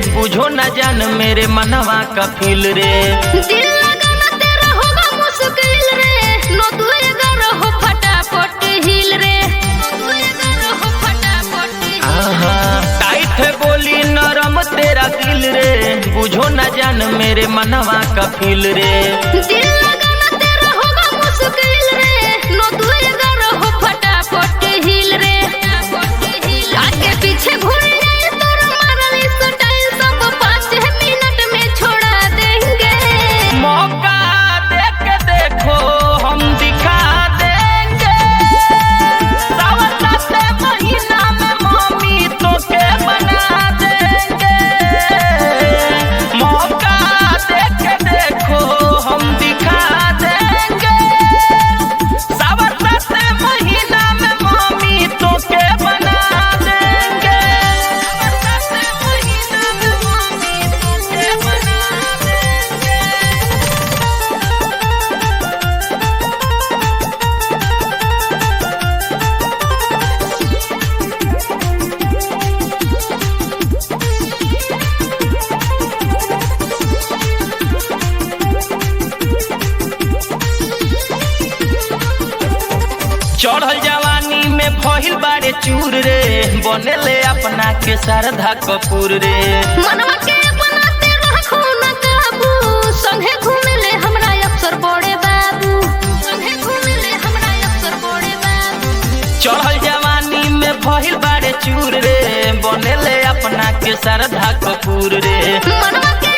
बुझो न जान मेरे मनवा का फील रे। दिल लगाना तेरा होगा मुश्किल रे, नो तू अगर हो फटाफट हिल रे, हो फटाफट टाइट है बोली नरम तेरा दिल रे, बुझो न जान मेरे मनवा का फील रे। दिल लगाना तेरा होगा मुश्किल रे, नो तू अगर हो फटाफट हिल रे। आगे पीछे घूम जाए तो मारली स्टाइल सब 5 मिनट में छोड़ा देंगे। मौका देख के देखो हम दिखा देंगे, सावन से महीना में मम्मी तो के बना देंगे। मौका देख के देखो हम दिखा देंगे, सावन से महीना में मम्मी तो के बना देंगे। सावन से महीना में मम्मी तो के बना देंगे। चढ़ल जवानी में भइल बारे चूर रे, बनेले अपना के शारदा कपूर रे। मनवा के बनाते रखो न काबू, संगे घूमेले हमरा अक्सर बड़े बाबू, संगे घूमेले हमरा अक्सर बड़े बाबू। चढ़ल जवानी में भइल बारे चूर रे, बनेले अपना के शारदा कपूर रे। मनवा के